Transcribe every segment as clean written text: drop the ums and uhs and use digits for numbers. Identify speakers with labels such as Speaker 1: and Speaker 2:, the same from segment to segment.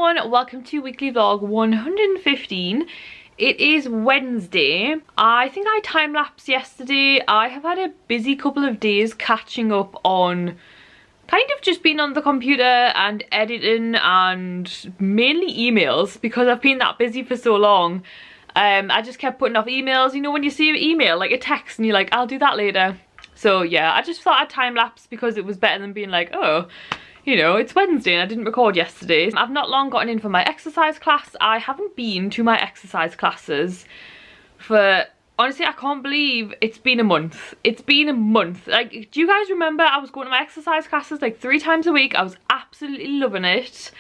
Speaker 1: everyone, welcome to weekly vlog 115. It is Wednesday. I think I time-lapsed yesterday. I have had a busy couple of days catching up on kind of just being on the computer and editing and mainly emails because I've been that busy for so long. I just kept putting off emails. You know when you see an email, like a text, and you're like, I'll do that later. So yeah, I just thought I'd time-lapse because it was better than being like, oh, you know, it's Wednesday and I didn't record yesterday. I've not long gotten in for my exercise class. I haven't been to my exercise classes for, honestly, I can't believe it's been a month. It's been a month. Like, do you guys remember I was going to my exercise classes like 3 times a week? I was absolutely loving it.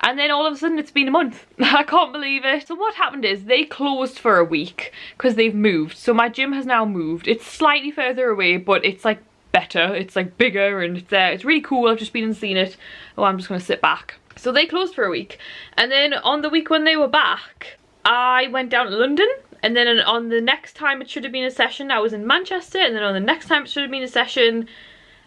Speaker 1: And then all of a sudden it's been a month. I can't believe it. So what happened is they closed for a week because they've moved. So my gym has now moved. It's slightly further away, but it's like better. It's like bigger and it's there. It's really cool. I've just been and seen it. Oh, I'm just going to sit back. So they closed for a week. And then on the week when they were back, I went down to London. And then on the next time it should have been a session, I was in Manchester. And then on the next time it should have been a session,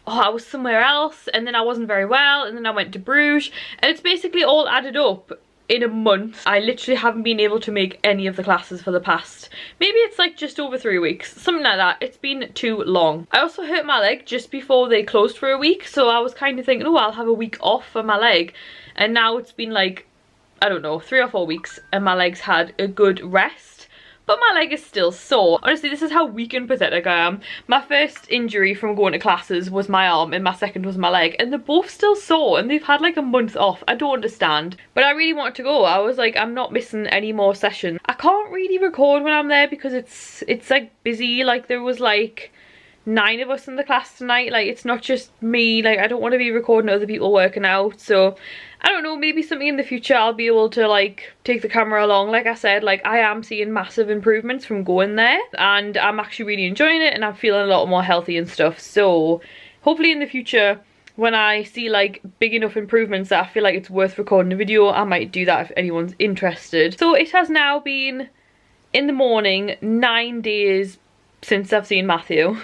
Speaker 1: oh, I was somewhere else, and then I wasn't very well, and then I went to Bruges, and it's basically all added up in a month. I literally haven't been able to make any of the classes for the past, maybe it's like just over 3 weeks, something like that. It's been too long. I also hurt my leg just before they closed for a week, so I was kind of thinking, oh, I'll have a week off for my leg, and now it's been like, I don't know, 3 or 4 weeks, and my leg's had a good rest. But my leg is still sore. Honestly, this is how weak and pathetic I am. My first injury from going to classes was my arm and my second was my leg. And they're both still sore and they've had like a month off. I don't understand. But I really wanted to go. I was like, I'm not missing any more sessions. I can't really record when I'm there because it's like busy. Like there was like 9 of us in the class tonight. Like it's not just me. Like I don't want to be recording other people working out. So I don't know, maybe something in the future I'll be able to like take the camera along. Like I said, like I am seeing massive improvements from going there and I'm actually really enjoying it and I'm feeling a lot more healthy and stuff. So hopefully in the future when I see like big enough improvements that I feel like it's worth recording a video, I might do that if anyone's interested. So it has now been in the morning 9 days since I've seen Matthew.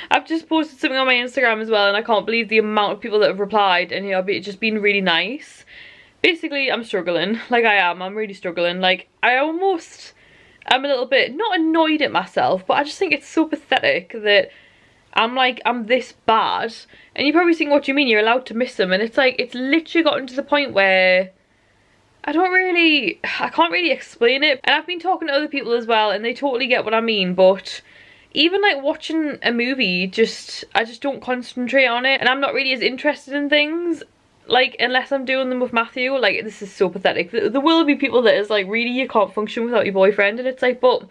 Speaker 1: I've just posted something on my Instagram as well and I can't believe the amount of people that have replied, and it's just been really nice. Basically, I'm struggling. Like I'm really struggling. Like I'm a little bit, not annoyed at myself, but I just think it's so pathetic that I'm this bad. And you're probably thinking, what do you mean? You're allowed to miss them. And it's like, it's literally gotten to the point where I can't really explain it. And I've been talking to other people as well and they totally get what I mean, but even like watching a movie, I just don't concentrate on it, and I'm not really as interested in things like unless I'm doing them with Matthew. Like this is so pathetic. There will be people that is like, really, you can't function without your boyfriend, and it's like, but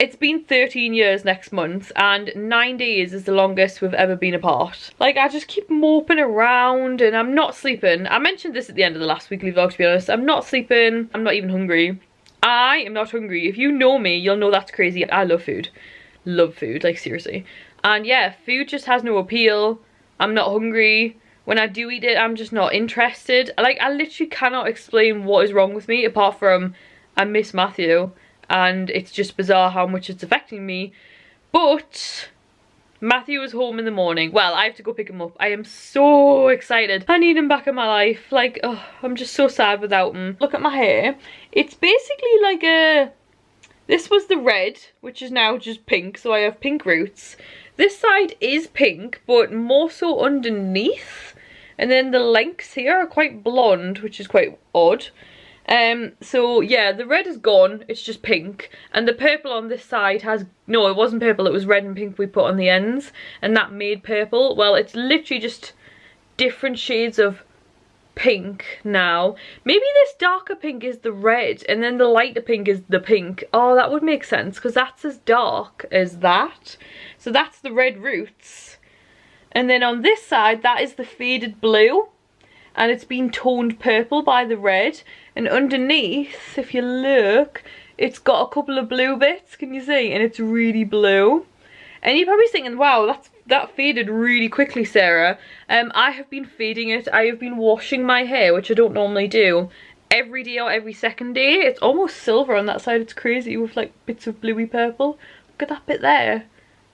Speaker 1: it's been 13 years next month and 9 days is the longest we've ever been apart. Like I just keep moping around and I'm not sleeping. I mentioned this at the end of the last weekly vlog, to be honest. I'm not sleeping. I'm not even hungry. I am not hungry. If you know me, you'll know that's crazy. I love food. Love food, like seriously. And yeah, food just has no appeal. I'm not hungry. When I do eat it, I'm just not interested. Like I literally cannot explain what is wrong with me apart from I miss Matthew and it's just bizarre how much it's affecting me. But Matthew is home in the morning. Well, I have to go pick him up. I am so excited. I need him back in my life. Like, oh, I'm just so sad without him. Look at my hair. It's basically like a... This was the red, which is now just pink, so I have pink roots. This side is pink, but more so underneath. And then the lengths here are quite blonde, which is quite odd. So yeah, the red is gone, it's just pink. And the purple on this side has, no, it wasn't purple, it was red and pink we put on the ends. And that made purple. Well, it's literally just different shades of pink now. Maybe this darker pink is the red and then the lighter pink is the pink. Oh, that would make sense because that's as dark as that. So that's the red roots. And then on this side, that is the faded blue. And it's been toned purple by the red. And underneath, if you look, it's got a couple of blue bits, can you see? And it's really blue. And you're probably thinking, wow, that faded really quickly, Sarah. I have been fading it. I have been washing my hair, which I don't normally do, every day or every second day. It's almost silver on that side. It's crazy with like bits of bluey purple. Look at that bit there.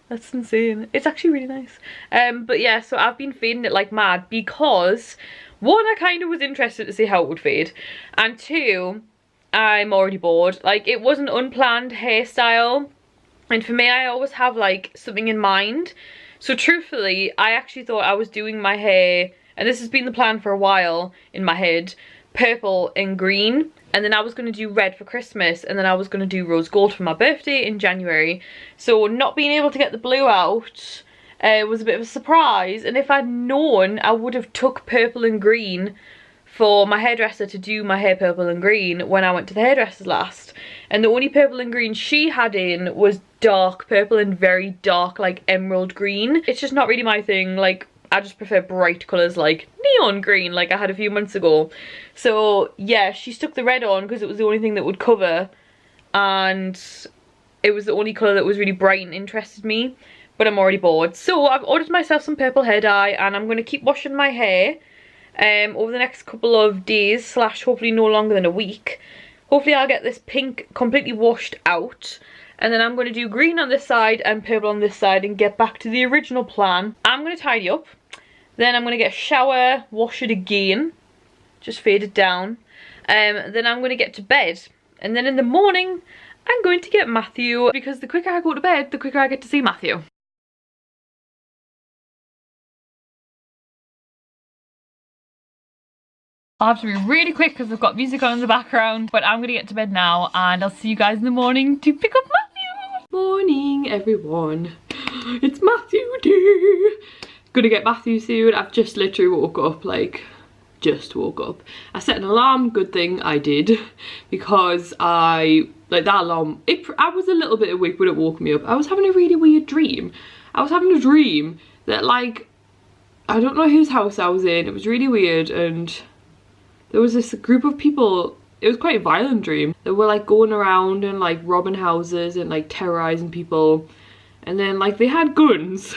Speaker 1: That's insane. It's actually really nice. But yeah, so I've been fading it like mad because one, I kind of was interested to see how it would fade, and two, I'm already bored. Like, it was an unplanned hairstyle, and for me, I always have like something in mind. So truthfully, I actually thought I was doing my hair, and this has been the plan for a while in my head, purple and green, and then I was going to do red for Christmas, and then I was going to do rose gold for my birthday in January. So not being able to get the blue out was a bit of a surprise, and if I'd known, I would have took purple and green for my hairdresser to do my hair purple and green when I went to the hairdresser's last. And the only purple and green she had in was dark purple and very dark like emerald green. It's just not really my thing. Like, I just prefer bright colours like neon green like I had a few months ago. So yeah, she stuck the red on because it was the only thing that would cover, and it was the only colour that was really bright and interested me, but I'm already bored. So I've ordered myself some purple hair dye, and I'm going to keep washing my hair over the next couple of days slash hopefully no longer than a week. Hopefully I'll get this pink completely washed out, and then I'm going to do green on this side and purple on this side and get back to the original plan. I'm going to tidy up, then I'm going to get a shower, wash it again, just fade it down, then I'm going to get to bed, and then in the morning I'm going to get Matthew, because the quicker I go to bed the quicker I get to see Matthew. I'll have to be really quick because I've got music on in the background, but I'm going to get to bed now, and I'll see you guys in the morning to pick up Matthew. Morning everyone, it's Matthew day. Gonna get Matthew soon. I've just literally woke up, like just woke up. I set an alarm, good thing I did, because that alarm, I was a little bit awake when it woke me up. I was having a really weird dream. I was having a dream that, like, I don't know whose house I was in, it was really weird, and there was this group of people, it was quite a violent dream. They were like going around and like robbing houses and like terrorizing people, and then like they had guns.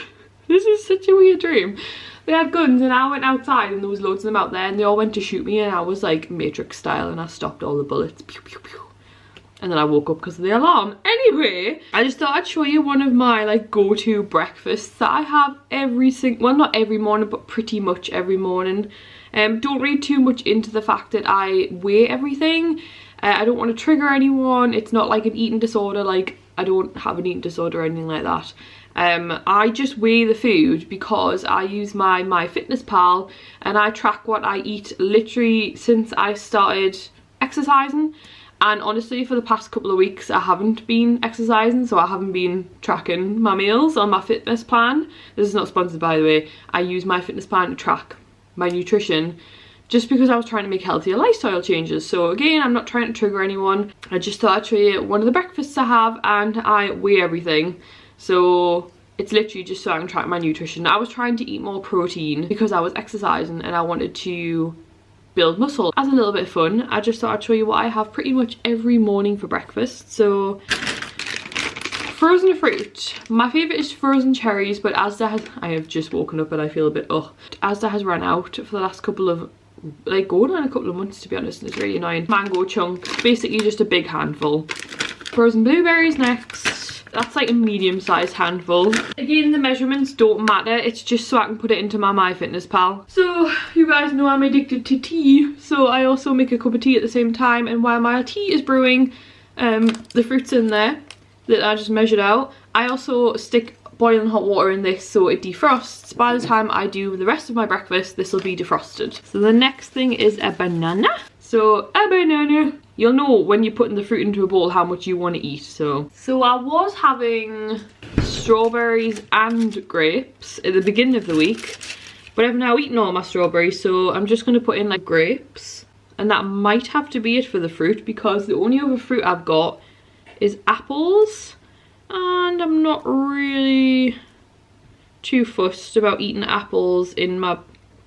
Speaker 1: This is such a weird dream. They had guns, and I went outside and there was loads of them out there, and they all went to shoot me, and I was like Matrix style, and I stopped all the bullets. Pew, pew, pew. And then I woke up because of the alarm. Anyway, I just thought I'd show you one of my like go-to breakfasts that I have every single, well, not every morning, but pretty much every morning. Don't read too much into the fact that I weigh everything. I don't want to trigger anyone. It's not like an eating disorder. Like, I don't have an eating disorder or anything like that. I just weigh the food because I use my MyFitnessPal, and I track what I eat literally since I started exercising. And honestly, for the past couple of weeks I haven't been exercising, so I haven't been tracking my meals on my fitness plan. This is not sponsored, by the way. I use MyFitnessPal to track my nutrition just because I was trying to make healthier lifestyle changes. So again, I'm not trying to trigger anyone. I just thought I'd show you one of the breakfasts I have, and I weigh everything. So it's literally just so I can track my nutrition. I was trying to eat more protein because I was exercising and I wanted to build muscle. As a little bit of fun, I just thought I'd show you what I have pretty much every morning for breakfast. So frozen fruit. My favourite is frozen cherries, but Asda has, I have just woken up and I feel a bit Asda has run out for the last couple of, like, going on a couple of months, to be honest, and it's really annoying. Mango chunks, basically just a big handful. Frozen blueberries next. That's like a medium-sized handful. Again, the measurements don't matter, it's just so I can put it into my MyFitnessPal. So you guys know I'm addicted to tea, so I also make a cup of tea at the same time, and while my tea is brewing, the fruit's in there that I just measured out. I also stick boiling hot water in this so it defrosts. By the time I do the rest of my breakfast, this will be defrosted. So the next thing is a banana. So a banana. You'll know when you're putting the fruit into a bowl how much you want to eat. So I was having strawberries and grapes at the beginning of the week, but I've now eaten all my strawberries, so I'm just going to put in like grapes, and that might have to be it for the fruit because the only other fruit I've got is apples, and I'm not really too fussed about eating apples in my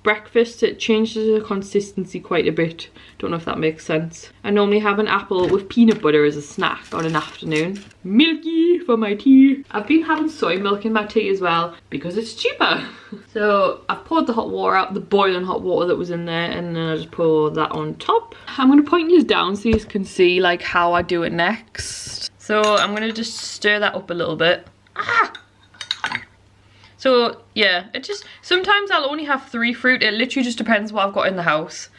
Speaker 1: breakfast. It changes the consistency quite a bit. Don't know if that makes sense. I normally have an apple with peanut butter as a snack on an afternoon. Milky for my tea. I've been having soy milk in my tea as well because it's cheaper. So I've poured the hot water out, the boiling hot water that was in there, and then I just pour that on top. I'm going to point these down so you can see like how I do it next. So I'm going to just stir that up a little bit. So yeah, it just, sometimes I'll only have 3 fruit. It literally just depends what I've got in the house.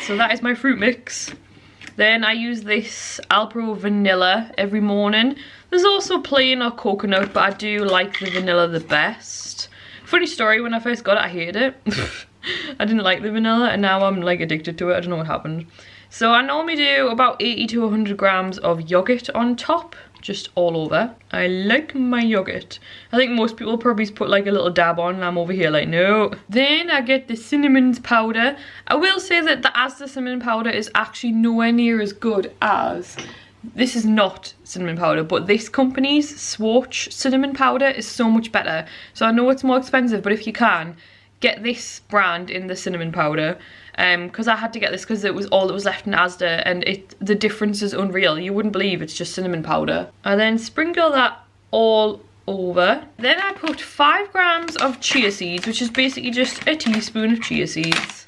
Speaker 1: So that is my fruit mix. Then I use this Alpro vanilla every morning. There's also plain or coconut, but I do like the vanilla the best. Funny story, when I first got it, I hated it. I didn't like the vanilla, and now I'm like addicted to it. I don't know what happened. So I normally do about 80 to 100 grams of yogurt on top, just all over. I like my yogurt. I think most people probably put like a little dab on, and I'm over here like, no. Then I get the cinnamon powder. I will say that the Asda cinnamon powder is actually nowhere near as good as, this is not cinnamon powder, but this company's Swatch cinnamon powder is so much better. So I know it's more expensive, but if you can, get this brand in the cinnamon powder. Because I had to get this because it was all that was left in Asda, and the difference is unreal. You wouldn't believe it's just cinnamon powder. I then sprinkle that all over. Then I put 5 grams of chia seeds, which is basically just a teaspoon of chia seeds.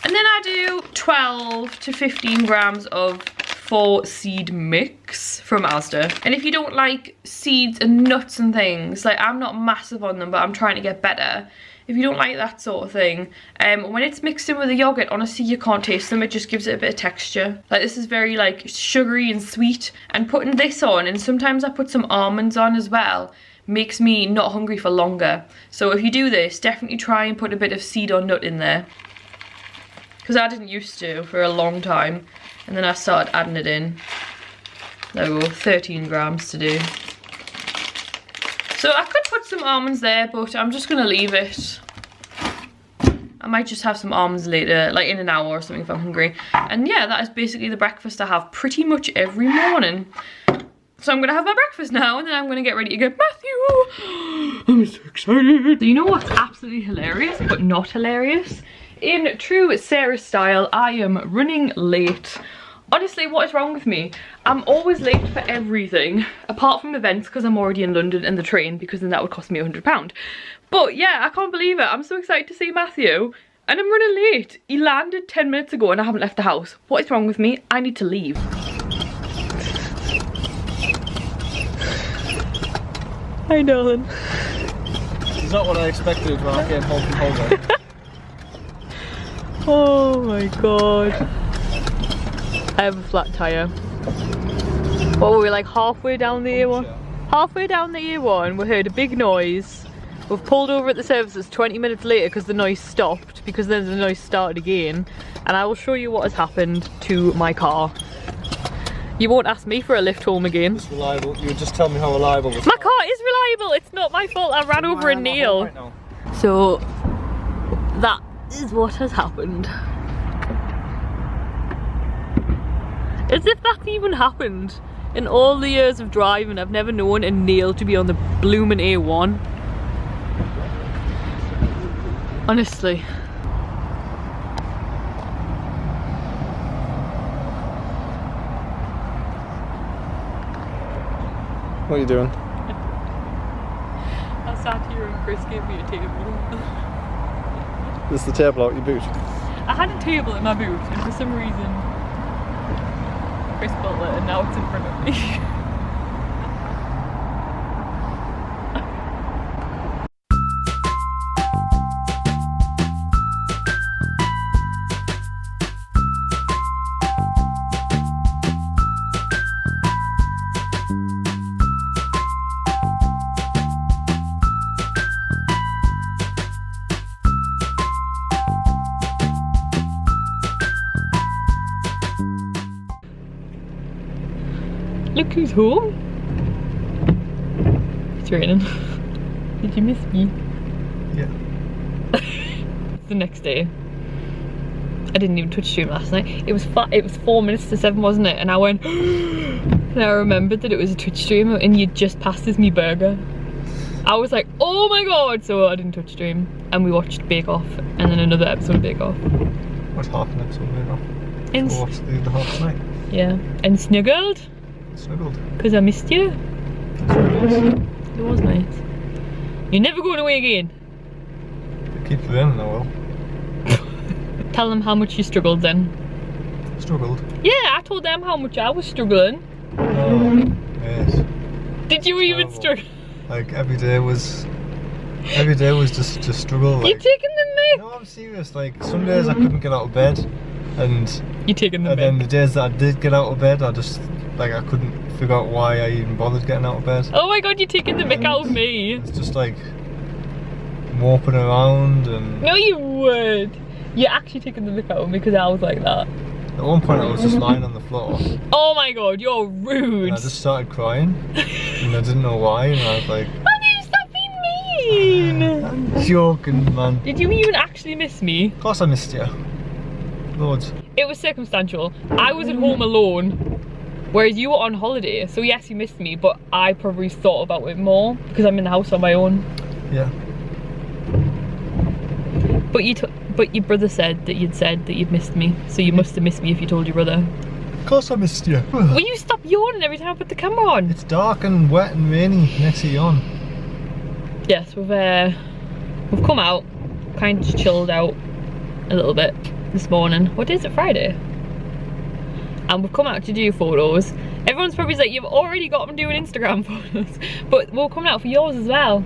Speaker 1: And then I do 12 to 15 grams of 4 seed mix from Asda. And if you don't like seeds and nuts and things, like I'm not massive on them, but I'm trying to get better. If you don't like that sort of thing, when it's mixed in with the yogurt, honestly, you can't taste them. It just gives it a bit of texture. Like, this is very like sugary and sweet, and putting this on, and sometimes I put some almonds on as well, makes me not hungry for longer. So if you do this, definitely try and put a bit of seed or nut in there, because I didn't used to for a long time, and then I started adding it in. There we go, 13 grams to do. So I could put some almonds there, but I'm just gonna leave it. I might just have some almonds later, like in an hour or something if I'm hungry. And yeah, that is basically the breakfast I have pretty much every morning. So I'm gonna have my breakfast now, and then I'm gonna get ready to get Matthew. I'm so excited. So you know what's absolutely hilarious, but not hilarious? In true Sarah style, I am running late. Honestly, what is wrong with me? I'm always late for everything, apart from events, because I'm already in London, and the train, because then that would cost me £100. But yeah, I can't believe it. I'm so excited to see Matthew, and I'm running late. He landed 10 minutes ago and I haven't left the house. What is wrong with me? I need to leave. Hi, Nolan.
Speaker 2: It's not what I expected when I came home from holiday.
Speaker 1: Oh my god. I have a flat tyre. What were we, like halfway down the A1? Halfway down the A1, we heard a big noise. We've pulled over at the services 20 minutes later because the noise stopped, because then the noise started again. And I will show you what has happened to my car. You won't ask me for a lift home again.
Speaker 2: It's reliable. You just tell me how reliable this
Speaker 1: My car is reliable, it's not my fault. I ran over a nail.
Speaker 2: Right,
Speaker 1: so that is what has happened. As if that's even happened. In all the years of driving, I've never known a nail to be on the bloomin' A1. Honestly.
Speaker 2: What are you doing?
Speaker 1: I sat here and Chris gave me a table.
Speaker 2: This is the table out your boot.
Speaker 1: I had a table in my boot, and for some reason Chris built it, and now it's in front of me. Look who's home. It's raining. Did you miss me?
Speaker 2: Yeah.
Speaker 1: It's the next day. I didn't even touch stream last night. It was 4 minutes to 7, wasn't it? And I went and I remembered that it was a Twitch stream and you'd just passed as me burger. I was like, oh my god, so I didn't touch stream. And we watched Bake Off and then another episode of Bake Off.
Speaker 2: What's half an episode of Bake Off?
Speaker 1: And
Speaker 2: So what's the other half tonight?
Speaker 1: yeah, and snuggled.
Speaker 2: Snuggled.
Speaker 1: Because I missed you.
Speaker 2: It
Speaker 1: It was nice. You're never going away again.
Speaker 2: keep it in, I will.
Speaker 1: Tell them how much you struggled then.
Speaker 2: Struggled.
Speaker 1: Yeah, I told them how much I was struggling.
Speaker 2: Oh, yes.
Speaker 1: Did you even
Speaker 2: Terrible.
Speaker 1: struggle?
Speaker 2: Like every day was just a struggle. Like,
Speaker 1: You're taking the mick.
Speaker 2: no, I'm serious. Like some days I couldn't get out of bed, and
Speaker 1: You're taking the
Speaker 2: then
Speaker 1: mick.
Speaker 2: the days that I did get out of bed, I just like I couldn't figure out why I even bothered getting out of bed.
Speaker 1: Oh my god, you're taking the mick out of me.
Speaker 2: It's just like moping around, and
Speaker 1: No, you would. You're actually taking the mick out of me because I was like that.
Speaker 2: at one point I was just lying on the floor.
Speaker 1: Oh my god, you're rude.
Speaker 2: And I just started crying, and I didn't know why, and I was like,
Speaker 1: Why did you stop being mean?
Speaker 2: I'm joking, man.
Speaker 1: Did you even actually miss me?
Speaker 2: Of course I missed you. Loads.
Speaker 1: It was circumstantial. I was at home alone, whereas you were on holiday. So yes, you missed me, but I probably thought about it more because I'm in the house on my own.
Speaker 2: Yeah.
Speaker 1: But your brother said that you'd missed me, so you must have missed me if you told your brother.
Speaker 2: Of course I missed you.
Speaker 1: Will you stop yawning every time I put the camera on?
Speaker 2: It's dark and wet and rainy next to you on.
Speaker 1: Yes, we've come out, kind of chilled out a little bit this morning. What day is it? Friday? And we've come out to do photos. Everyone's probably like, you've already got them doing Instagram photos, but we're coming out for yours as well.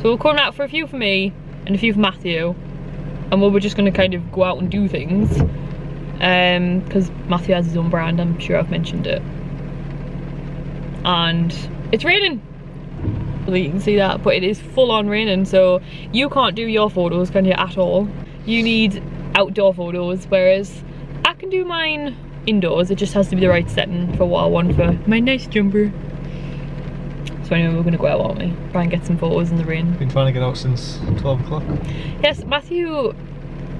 Speaker 1: So we're coming out for a few for me and a few for Matthew, and we're just going to kind of go out and do things because Matthew has his own brand. I'm sure I've mentioned it, and it's raining. Well, you can see that, but it is full on raining, so you can't do your photos, can you, at all? You need outdoor photos, whereas I can do mine indoors. It just has to be the right setting for what I want for my nice jumper. So anyway, we're gonna go out, aren't we? Try and get some photos in the rain.
Speaker 2: Been trying to get out since 12 o'clock.
Speaker 1: Yes, Matthew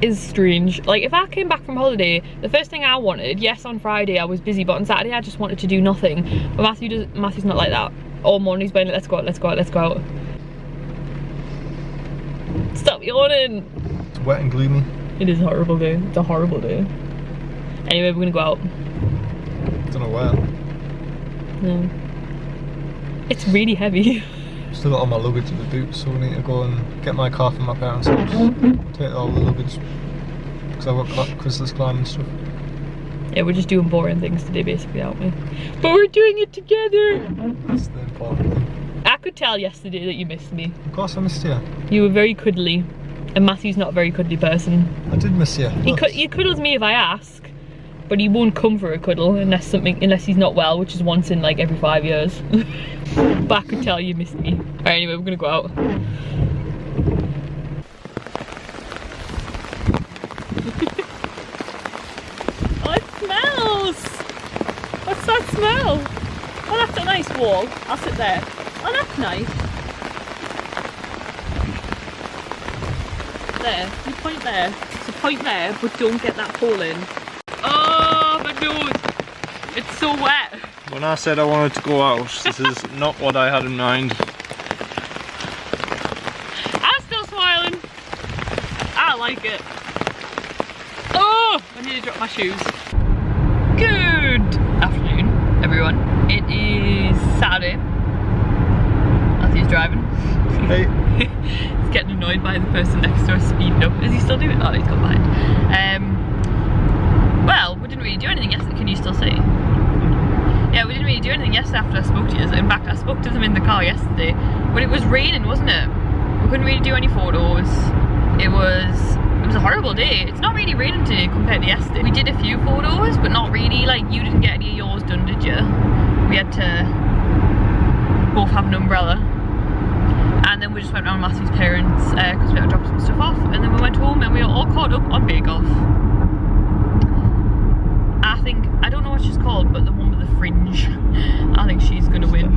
Speaker 1: is strange. Like, if I came back from holiday, the first thing I wanted, yes, on Friday I was busy, but on Saturday I just wanted to do nothing. But Matthew's not like that. All morning he's been like, let's go out, let's go out, let's go out. Stop yawning.
Speaker 2: It's wet and gloomy.
Speaker 1: It is a horrible day. It's a horrible day. Anyway, we're gonna go out.
Speaker 2: Don't know where.
Speaker 1: No. It's really heavy.
Speaker 2: Still got all my luggage in the boots, so we need to go and get my car from my parents' house. Take all the luggage because I've got Christmas climbing stuff.
Speaker 1: Yeah, we're just doing boring things today, basically, aren't we? But we're doing it together.
Speaker 2: That's the important thing.
Speaker 1: I could tell yesterday that you missed me.
Speaker 2: Of course I missed you.
Speaker 1: You were very cuddly, and Matthew's not a very cuddly person.
Speaker 2: I did miss you.
Speaker 1: He cuddles me if I ask, but he won't come for a cuddle unless he's not well, which is once in like every 5 years. But I could tell you missed me. Alright, anyway, we're gonna go out. Oh, it smells! What's that smell? Oh, that's a nice wall. I'll sit there. Oh, that's nice. There, you point there. So point there, but don't get that pole in. Oh, my nose! It's so wet.
Speaker 2: When I said I wanted to go out, this is not what I had in mind.
Speaker 1: I'm still smiling. I like it. Oh, I need to drop my shoes. Good afternoon, everyone. It is Saturday. Matthew's driving.
Speaker 2: Hey.
Speaker 1: He's getting annoyed by the person next to us speeding up. Is he still doing it? Oh, he's got behind. Well, we didn't really do anything yesterday. Can you still see? Yeah, we didn't really do anything yesterday after I spoke to you. In fact, I spoke to them in the car yesterday, but it was raining, wasn't it? We couldn't really do any photos. It was a horrible day. It's not really raining today compared to yesterday. We did a few photos, but not really. Like, you didn't get any of yours done, did you? We had to both have an umbrella. And then we just went round Matthew's parents because we had to drop some stuff off. And then we went home and we were all caught up on Bake Off. I don't know what she's called, but the one with the fringe. I think she's gonna win.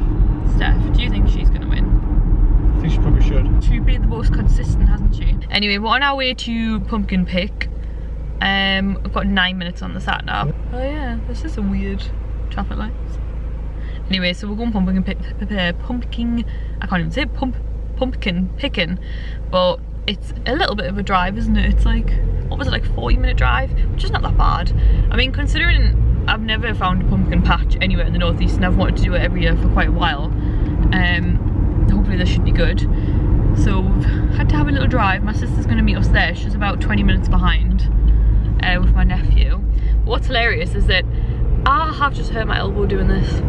Speaker 1: Steph, do you think she's gonna win?
Speaker 2: I think she probably should.
Speaker 1: She's been the most consistent, hasn't she? Anyway, we're on our way to pumpkin pick. I've got 9 minutes on the sat nav. Oh yeah, this is some weird traffic lights. Anyway, so we're going pumpkin I can't even say pumpkin picking, but it's a little bit of a drive, isn't it? It's like, what was it, like 40-minute drive, which is not that bad. I mean, considering I've never found a pumpkin patch anywhere in the northeast and I've wanted to do it every year for quite a while. Hopefully this should be good. So we've had to have a little drive. My sister's going to meet us there. She's about 20 minutes behind with my nephew. But what's hilarious is that I have just hurt my elbow doing this.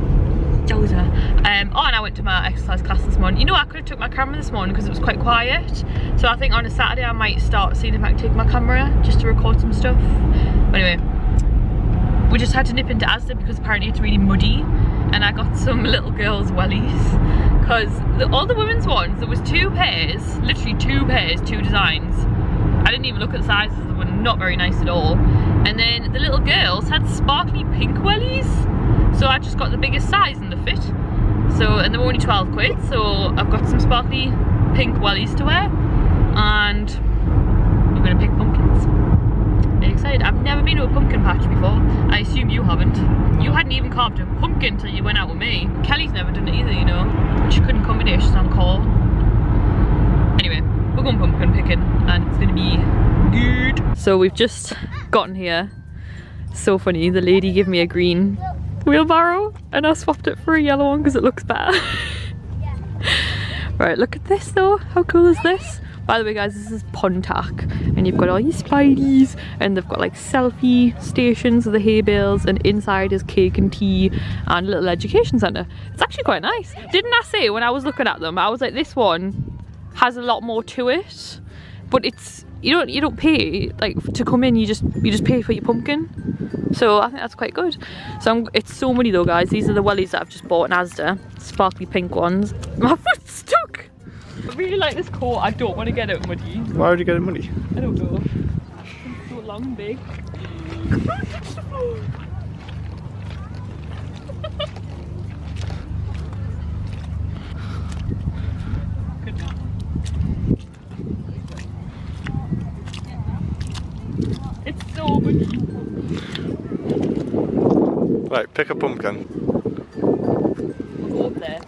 Speaker 1: Jowser. Oh, and I went to my exercise class this morning. You know, I could have took my camera this morning because it was quite quiet. So I think on a Saturday I might start seeing if I can take my camera just to record some stuff. But anyway, we just had to nip into Asda because apparently it's really muddy. And I got some little girls' wellies. Because all the women's ones, there was 2 pairs, literally 2 pairs, 2 designs. I didn't even look at the sizes, they were not very nice at all. And then the little girls had sparkly pink wellies. So I just got the biggest size in the fit. So, and they were only 12 quid, so I've got some sparkly pink wellies to wear. And I'm gonna pick pumpkins. Very excited. I've never been to a pumpkin patch before. I assume you haven't. You hadn't even carved a pumpkin till you went out with me. Kelly's never done it either, you know. She couldn't come today, she's on call. Anyway, we're going pumpkin picking and it's gonna be good. So we've just gotten here. So funny, the lady gave me a green wheelbarrow and I swapped it for a yellow one because it looks better. Right, look at this though. How cool is this? By the way guys, this is Pontac and you've got all your spideys and they've got like selfie stations with the hay bales and inside is cake and tea and a little education centre. It's actually quite nice. Didn't I say when I was looking at them, I was like, this one has a lot more to it, but it's you don't pay like to come in, you just pay for your pumpkin. So I think that's quite good. So it's so muddy though guys. These are the wellies that I've just bought in Asda, sparkly pink ones. My foot's stuck. I really like this coat. I don't want to get it muddy.
Speaker 2: Why would you get it muddy?
Speaker 1: I don't know. It's so long and big. Good now. It's so muddy.
Speaker 2: Right, pick a pumpkin.
Speaker 1: We'll go up there.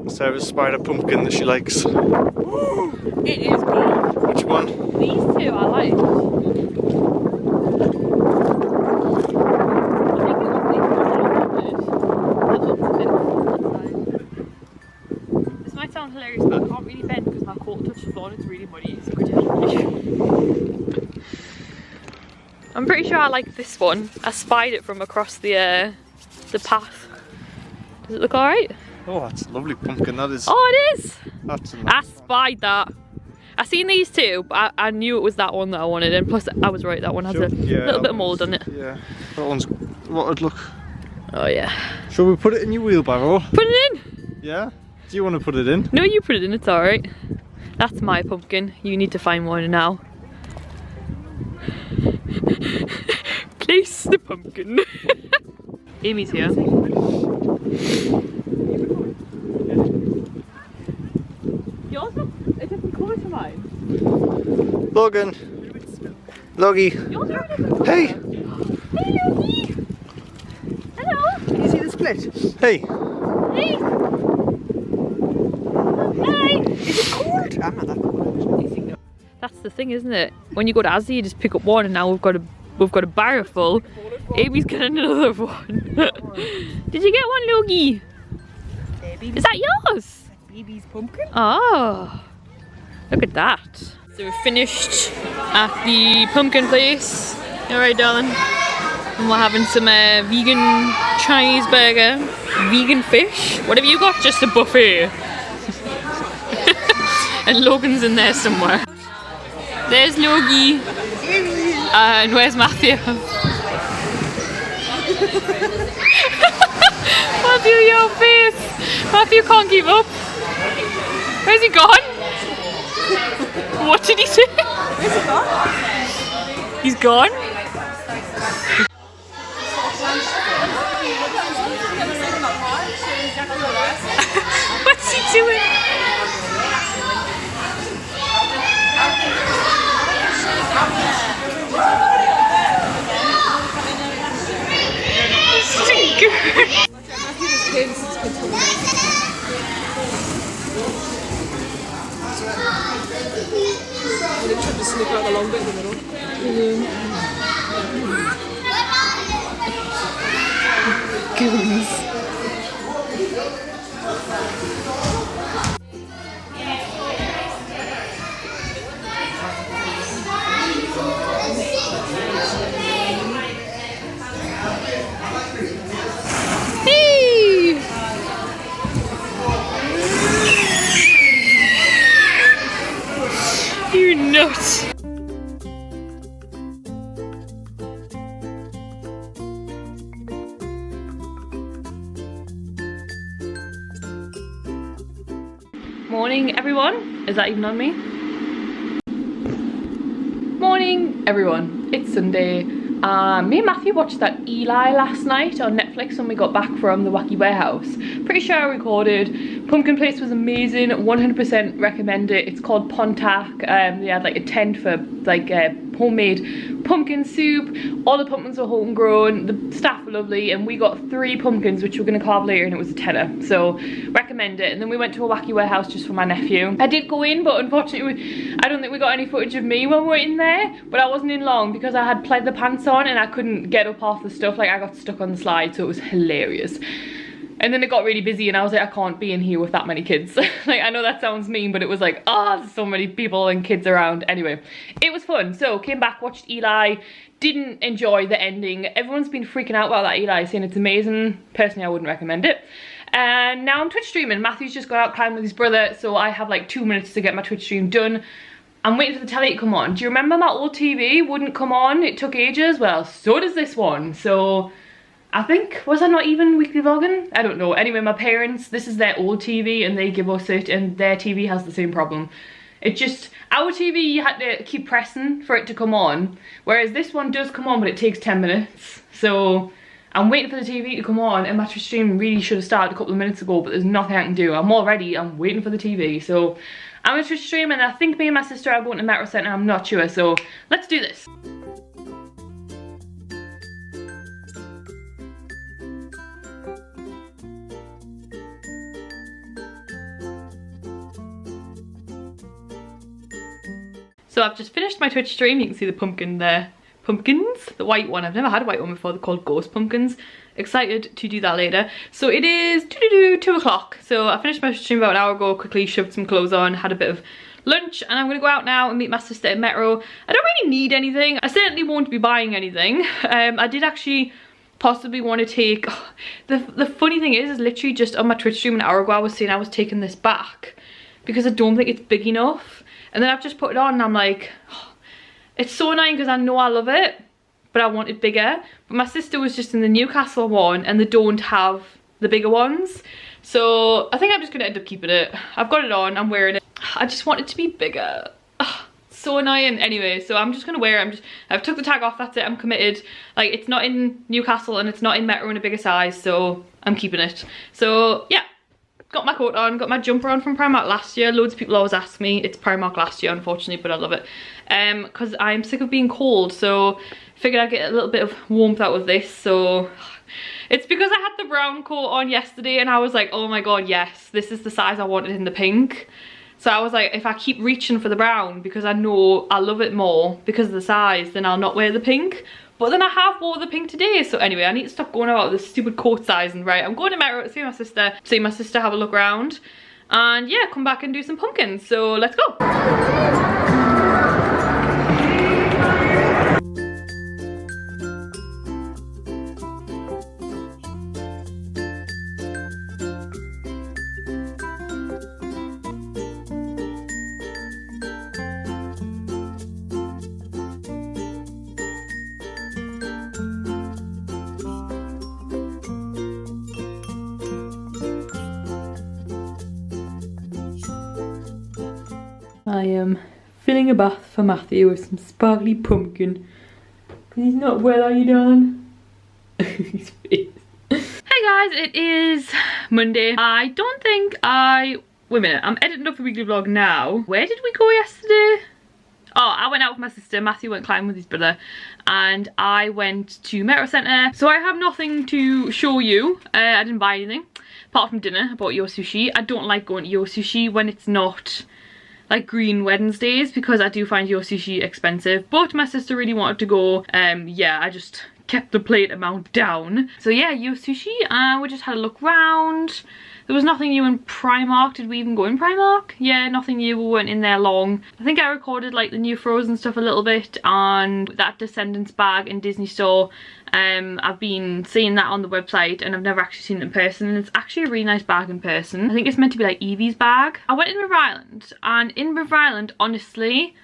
Speaker 2: Sarah's spider pumpkin that she likes.
Speaker 1: It is cool.
Speaker 2: Which one?
Speaker 1: These 2 I like. This might sound hilarious, but I can't really bend because my coat touched the floor and it's really muddy. So I'm pretty sure I like this one. I spied it from across the path. Does it look alright?
Speaker 2: Oh, that's a lovely pumpkin, that is.
Speaker 1: Oh, it is!
Speaker 2: That's a
Speaker 1: I
Speaker 2: nice
Speaker 1: spied that. I seen these 2, but I knew it was that one that I wanted, and plus I was right, that one has a little bit of mould on it.
Speaker 2: Yeah, that one's what would look.
Speaker 1: Oh yeah.
Speaker 2: Shall we put it in your wheelbarrow?
Speaker 1: Put it in!
Speaker 2: Yeah? Do you want to put it in?
Speaker 1: No, you put it in, it's alright. That's my pumpkin. You need to find one now. Place the pumpkin. Amy's here. Yours got a different colour to mine.
Speaker 2: Logan! Loggy!
Speaker 1: Yours are a different colour.
Speaker 2: Hey!
Speaker 1: Hey Logie! Hello!
Speaker 3: Can you see the split?
Speaker 2: Hey!
Speaker 1: Hey! Hey!
Speaker 3: Is it cold? I'm not that cold.
Speaker 1: That's the thing, isn't it? When you go to Asda, you just pick up one, and now we've got a bar full. Amy's got another one. Did you get one, Logie? Is that yours?
Speaker 3: Baby's pumpkin.
Speaker 1: Oh, look at that. So we're finished at the pumpkin place. Alright, darling. And we're having some vegan Chinese burger, vegan fish. What have you got? Just a buffet. And Logan's in there somewhere. There's Logie. And where's Matthew? Matthew, your face. Matthew can't keep up. Where's he gone? What did he say?
Speaker 3: Where's it gone?
Speaker 1: He's gone? What's he doing? Stinker.
Speaker 3: They tried to sneak out the long bit in the middle.
Speaker 1: Goons. morning everyone. Is that even on me? Morning everyone. It's Sunday. Me and Matthew watched that Eli last night on Netflix when we got back from the wacky warehouse. Pretty sure I recorded. Pumpkin place was amazing. 100% recommend it. It's called Pontac. They had like a tent for like homemade pumpkin soup. All the pumpkins were homegrown. The staff were lovely, and we got 3 pumpkins which we're gonna carve later, and it was a tenner. So recommend it. And then we went to a wacky warehouse just for my nephew. I did go in, but unfortunately I don't think we got any footage of me when we were in there. But I wasn't in long because I had pleather pants on and I couldn't get up off the stuff. Like I got stuck on the slide, so it was hilarious. And then it got really busy and I was like, I can't be in here with that many kids. Like, I know that sounds mean, but it was like, oh, there's so many people and kids around. Anyway, it was fun. So came back, watched Eli, didn't enjoy the ending. Everyone's been freaking out about that Eli, saying it's amazing. Personally, I wouldn't recommend it. And now I'm Twitch streaming. Matthew's just got out climbing with his brother, so I have like 2 minutes to get my Twitch stream done. I'm waiting for the telly to come on. Do you remember my old TV wouldn't come on? It took ages. Well, so does this one. So I think, was I not even weekly vlogging? I don't know. Anyway, my parents, this is their old TV and they give us it, and their TV has the same problem. It just, our TV you had to keep pressing for it to come on, whereas this one does come on but it takes 10 minutes. So I'm waiting for the TV to come on, and my Twitch stream really should have started a couple of minutes ago, but there's nothing I can do. I'm waiting for the TV. So I'm gonna Twitch stream, and I think me and my sister are going to Metro Centre, I'm not sure, so let's do this. So I've just finished my Twitch stream. You can see the pumpkin there. Pumpkins, the white one. I've never had a white one before. They're called ghost pumpkins. Excited to do that later. So it is 2 o'clock. So I finished my stream about an hour ago, quickly shoved some clothes on, had a bit of lunch, and I'm gonna go out now and meet my sister at Metro. I don't really need anything. I certainly won't be buying anything. I did actually possibly want to take, the funny thing is literally just on my Twitch stream an hour ago I was saying I was taking this back because I don't think it's big enough. And then I've just put it on and I'm like, oh, it's so annoying because I know I love it, but I want it bigger. But my sister was just in the Newcastle one and they don't have the bigger ones. So I think I'm just going to end up keeping it. I've got it on, I'm wearing it. I just want it to be bigger. Ugh, so annoying. Anyway, so I'm just going to wear it. I've took the tag off, that's it, I'm committed. Like, it's not in Newcastle and it's not in Metro in a bigger size, so I'm keeping it. So yeah. Got my coat on, got my jumper on from Primark last year. Loads of people always ask me. It's Primark last year, unfortunately, but I love it. Because I'm sick of being cold, so figured I'd get a little bit of warmth out of this. So it's because I had the brown coat on yesterday and I was like, oh my god, yes, this is the size I wanted in the pink. So I was like, if I keep reaching for the brown because I know I love it more because of the size, then I'll not wear the pink. But then I have wore the pink today, so anyway, I need to stop going about this stupid coat size. And right, I'm going to Metro to see my sister, have a look around, and yeah, come back and do some pumpkins. So let's go. I am filling a bath for Matthew with some sparkly pumpkin. Because he's not well, are you, darling? His face. Hey guys, it is Monday. I don't think wait a minute, I'm editing up the weekly vlog now. Where did we go yesterday? Oh, I went out with my sister, Matthew went climbing with his brother, and I went to Metro Centre. So I have nothing to show you. I didn't buy anything, apart from dinner. I bought Yo Sushi. I don't like going to Yo Sushi when it's not like Green Wednesdays because I do find Yo Sushi expensive, but my sister really wanted to go. Yeah, I just kept the plate amount down. So yeah, Yo Sushi, we just had a look round. There was nothing new in Primark. Did we even go in Primark? Yeah, nothing new. We weren't in there long. I think I recorded like the new Frozen stuff a little bit and that Descendants bag in Disney Store. I've been seeing that on the website and I've never actually seen it in person, and it's actually a really nice bag in person. I think it's meant to be like Evie's bag. I went in River Island, and in River Island, honestly,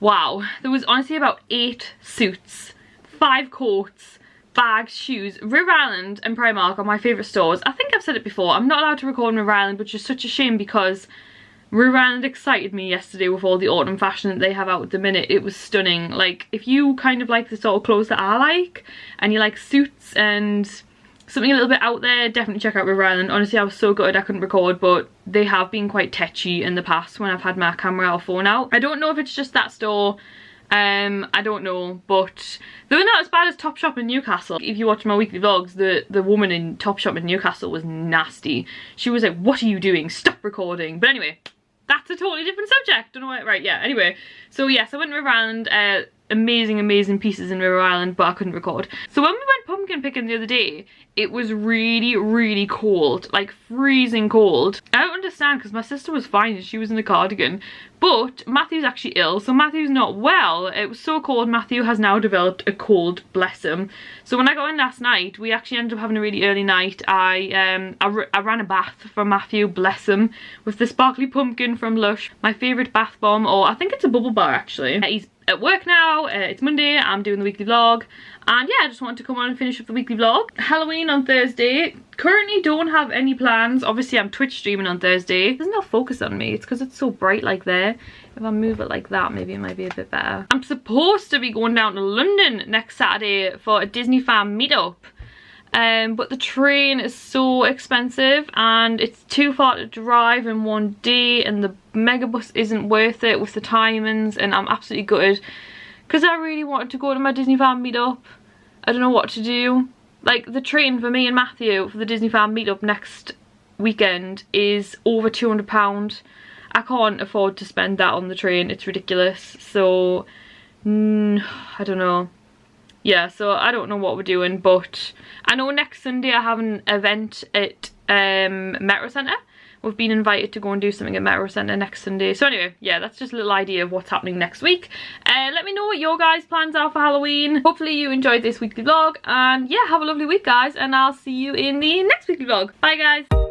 Speaker 1: wow, there was honestly about 8 suits, 5 coats, bags, shoes. River Island and Primark are my favourite stores. I think I've said it before, I'm not allowed to record in River Island, which is such a shame because Reunited excited me yesterday with all the autumn fashion that they have out at the minute. It was stunning. Like, if you kind of like the sort of clothes that I like, and you like suits and something a little bit out there, definitely check out Reunited. Honestly, I was so gutted I couldn't record, but they have been quite tetchy in the past when I've had my camera or phone out. I don't know if it's just that store. I don't know, but they were not as bad as Topshop in Newcastle. If you watch my weekly vlogs, the woman in Topshop in Newcastle was nasty. She was like, "What are you doing? Stop recording." But anyway, that's a totally different subject. Don't know why. Right, yeah. Anyway, so yes, I went to River Island. Amazing pieces in River Island, but I couldn't record. So when we went pumpkin picking the other day, it was really cold, like freezing cold. I don't understand, because my sister was fine and she was in a cardigan, but Matthew's actually ill, so Matthew's not well. It was so cold. Matthew has now developed a cold, bless him. So when I got in last night, we actually ended up having a really early night. I ran a bath for Matthew, bless him, with the sparkly pumpkin from Lush, my favourite bath bomb, or I think it's a bubble bar actually. He's at work now, it's Monday, I'm doing the weekly vlog, and yeah, I just wanted to come on and finish up the weekly vlog. Halloween on Thursday, currently don't have any plans. Obviously I'm Twitch streaming on Thursday. There's no focus on me, it's because it's so bright like there. If I move it like that, maybe it might be a bit better. I'm supposed to be going down to London next Saturday for a Disney fan meetup. But the train is so expensive and it's too far to drive in one day, and the megabus isn't worth it with the timings, and I'm absolutely gutted because I really wanted to go to my Disney fan meetup. I don't know what to do. Like, the train for me and Matthew for the Disney fan meetup next weekend is over £200. I can't afford to spend that on the train, it's ridiculous. So I don't know. Yeah, so I don't know what we're doing, but I know next Sunday I have an event at Metro Centre. We've been invited to go and do something at Metro Centre next Sunday. So anyway, yeah, that's just a little idea of what's happening next week. Let me know what your guys' plans are for Halloween. Hopefully you enjoyed this weekly vlog, and yeah, have a lovely week guys, and I'll see you in the next weekly vlog. Bye guys.